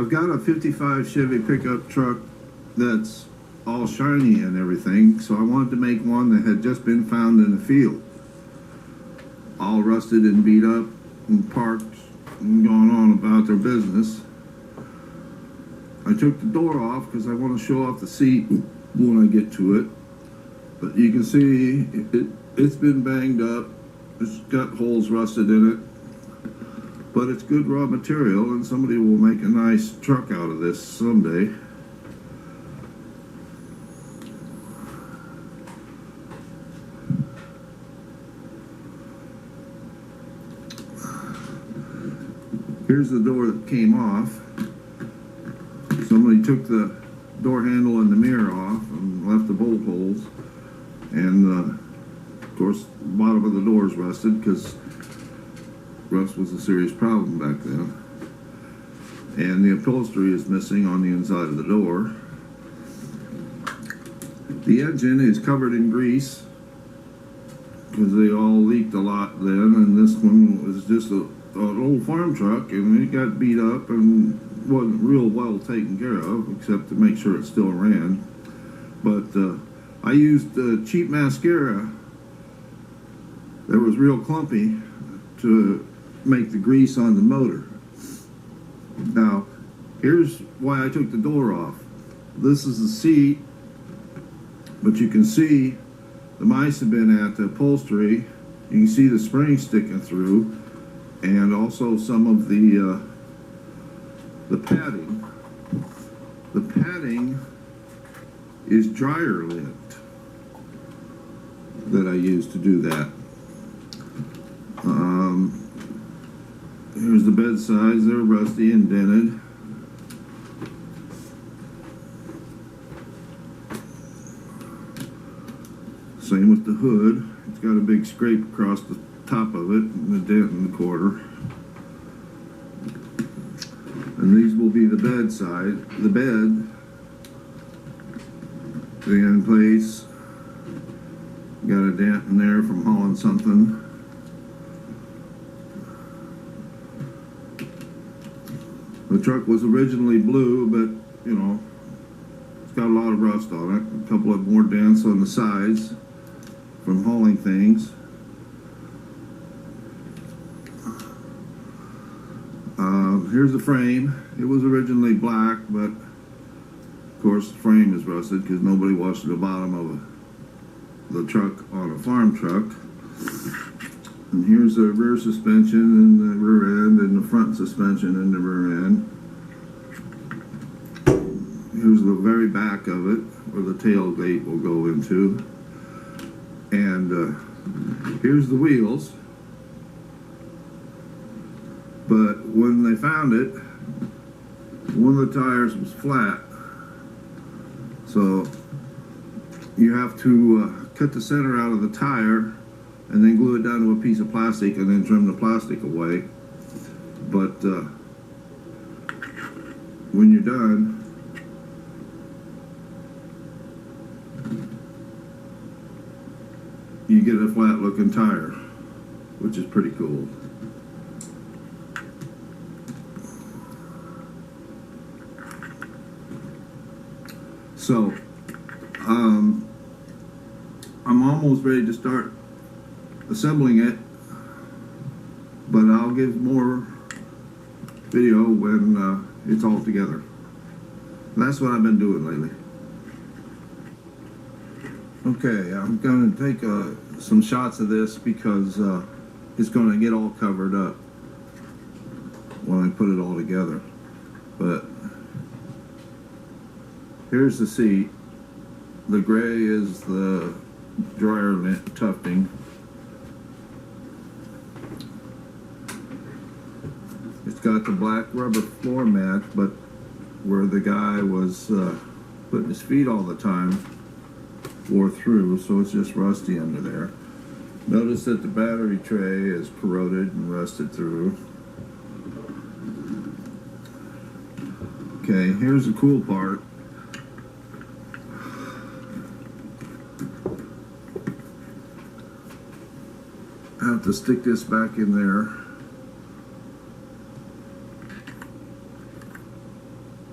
I've got a 55 Chevy pickup truck that's all shiny and everything, so I wanted to make one that had just been found in the field, all rusted and beat up and parked and going on about their business. I took the door off because I want to show off the seat when I get to it, but you can see it's been banged up. It's got holes rusted in it, but it's good raw material, and somebody will make a nice truck out of this someday. Here's the door that came off. Somebody took the door handle and the mirror off and left the bolt holes, and of course the bottom of the door is rusted because rust was a serious problem back then. And the upholstery is missing on the inside of the door. The engine is covered in grease because they all leaked a lot then, and this one was just an old farm truck, and it got beat up and wasn't real well taken care of, except to make sure it still ran. But I used cheap mascara that was real clumpy to make the grease on the motor. Now, here's why I took the door off. This is the seat, but you can see the mice have been at the upholstery. You can see the spring sticking through, and also some of the padding. The padding is dryer lint that I used to do that. Here's the bed sides. They're rusty and dented. Same with the hood. It's got a big scrape across the top of it and a dent in the quarter. And these will be the bed side. The bed, the end place, got a dent in there from hauling something. The truck was originally blue, but you know, it's got a lot of rust on it. A couple of more dents on the sides from hauling things. Here's the frame. It was originally black, but of course the frame is rusted because nobody washed the bottom of the truck on a farm truck. And here's the rear suspension and the rear end, and the front suspension and the rear end. Here's the very back of it, where the tailgate will go into. And here's the wheels. But when they found it, one of the tires was flat. So you have to cut the center out of the tire and then glue it down to a piece of plastic and then trim the plastic away. But when you're done, you get a flat looking tire, which is pretty cool. So, I'm almost ready to start assembling it, but I'll give more video when it's all together. That's what I've been doing lately. Okay, I'm going to take some shots of this because it's going to get all covered up when I put it all together. But here's the seat. The gray is the dryer lint tufting. It's got the black rubber floor mat, but where the guy was putting his feet all the time wore through, so it's just rusty under there. Notice that the battery tray is corroded and rusted through. Okay, here's the cool part. I have to stick this back in there.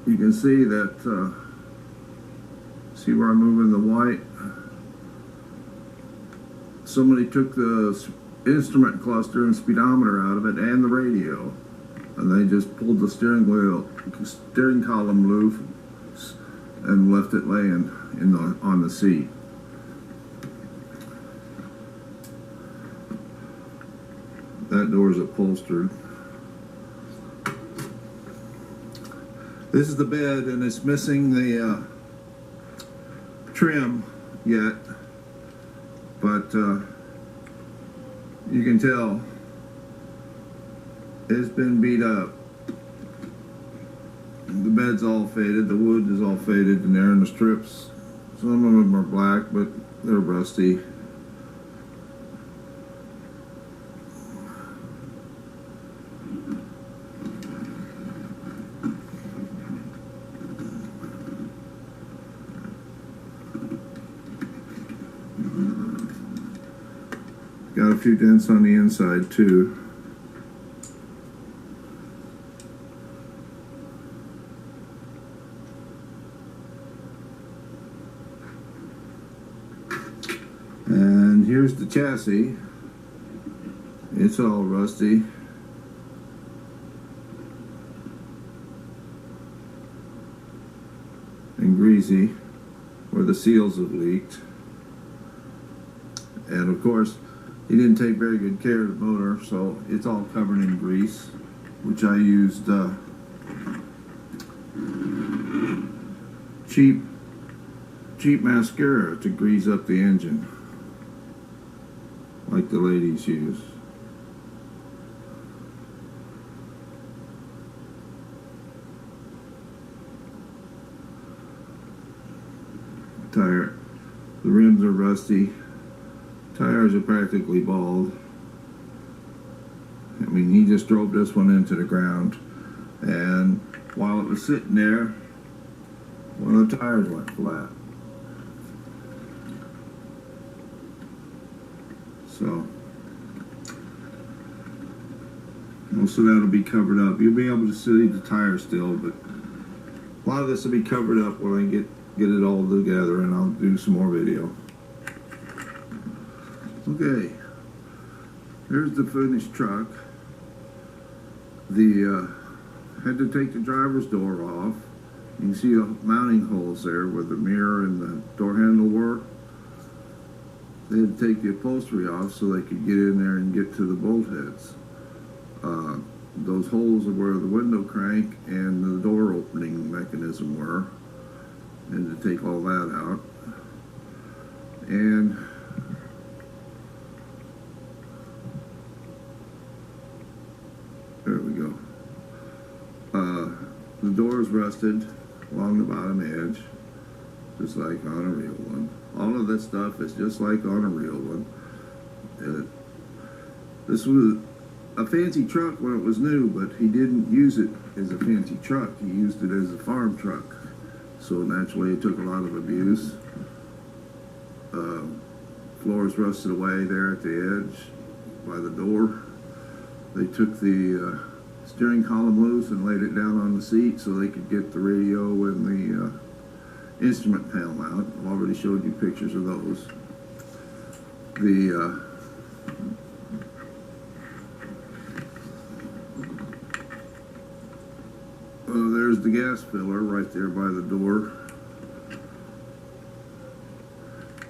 You can see that, see where I'm moving the white? Somebody took the instrument cluster and speedometer out of it and the radio, and they just pulled the steering column loose and left it laying on the seat. That door is upholstered. This is the bed, and it's missing the trim yet, but you can tell it's been beat up. The bed's all faded, the wood is all faded in there, and the strips, some of them are black, but they're rusty. Got a few dents on the inside too. And here's the chassis. It's all rusty. And greasy, where the seals have leaked. And of course, he didn't take very good care of the motor, so it's all covered in grease, which I used cheap mascara to grease up the engine, like the ladies use. The rims are rusty. Tires are practically bald. I mean, he just drove this one into the ground, and while it was sitting there, one of the tires went flat. So most of that will be covered up. You'll be able to see the tire still, but a lot of this will be covered up when I get it all together, and I'll do some more video. Okay, here's the finished truck. Had to take the driver's door off. You can see the mounting holes there where the mirror and the door handle were. They had to take the upholstery off so they could get in there and get to the bolt heads. Those holes are where the window crank and the door opening mechanism were. And to take all that out. And there we go. The door is rusted along the bottom edge, just like on a real one. All of this stuff is just like on a real one. This was a fancy truck when it was new, but he didn't use it as a fancy truck. He used it as a farm truck. So naturally it took a lot of abuse. Floors rusted away there at the edge by the door. They took the steering column loose and laid it down on the seat so they could get the radio and the instrument panel out. I've already showed you pictures of those. There's the gas filler right there by the door.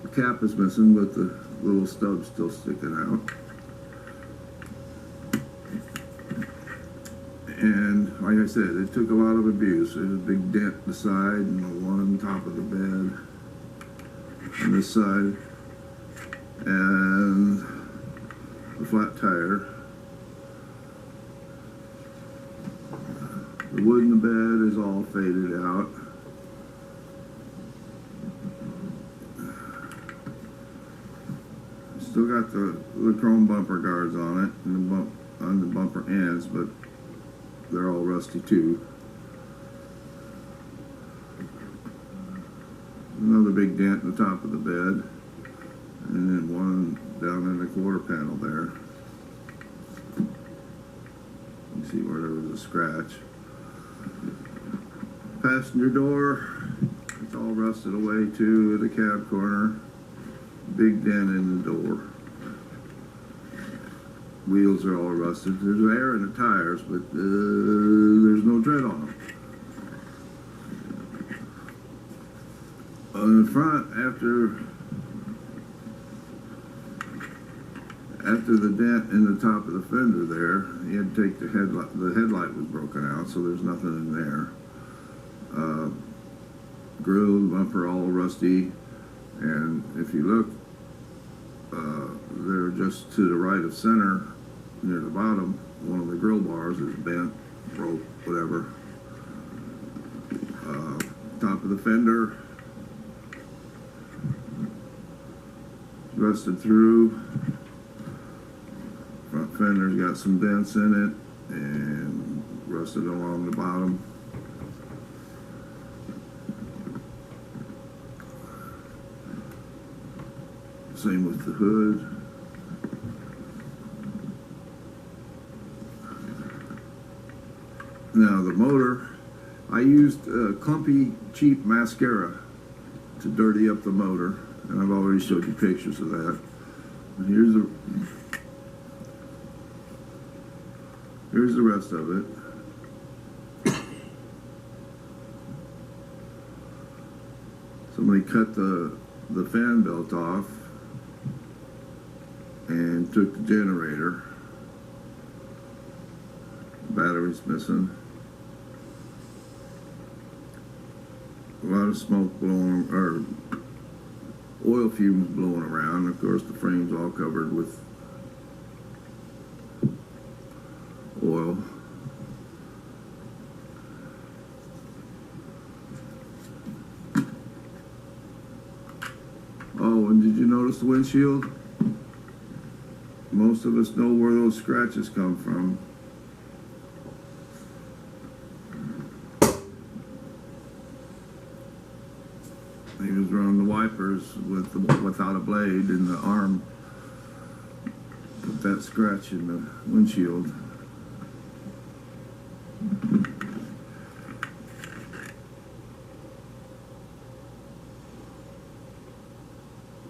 The cap is missing, but the little stub's still sticking out. And like I said, it took a lot of abuse. There's a big dent in the side and the one on top of the bed on this side, and the flat tire. The wood in the bed is all faded out. Still got the chrome bumper guards on it and on the bumper ends, but they're all rusty too. Another big dent in the top of the bed, and then one down in the quarter panel there. You see where there was a scratch. Passenger door, it's all rusted away too. The cab corner, big dent in the door. Wheels are all rusted. There's air in the tires, but there's no tread on them. On the front, after the dent in the top of the fender there, you had to take the headlight. The headlight was broken out, so there's nothing in there. Grill, bumper, all rusty, and if you look, they're just to the right of center, near the bottom. One of the grill bars is bent, broke, whatever. Top of the fender, rusted through. Front fender's got some dents in it and rusted along the bottom. Same with the hood. Now the motor, I used clumpy, cheap mascara to dirty up the motor, and I've already showed you pictures of that. And here's the rest of it. Somebody cut the fan belt off and took the generator. Battery's missing. A lot of smoke blowing, or oil fumes blowing around. Of course, the frame's all covered with oil. Oh, and did you notice the windshield? Most of us know where those scratches come from. He was running the wipers without a blade, and the arm put that scratch in the windshield.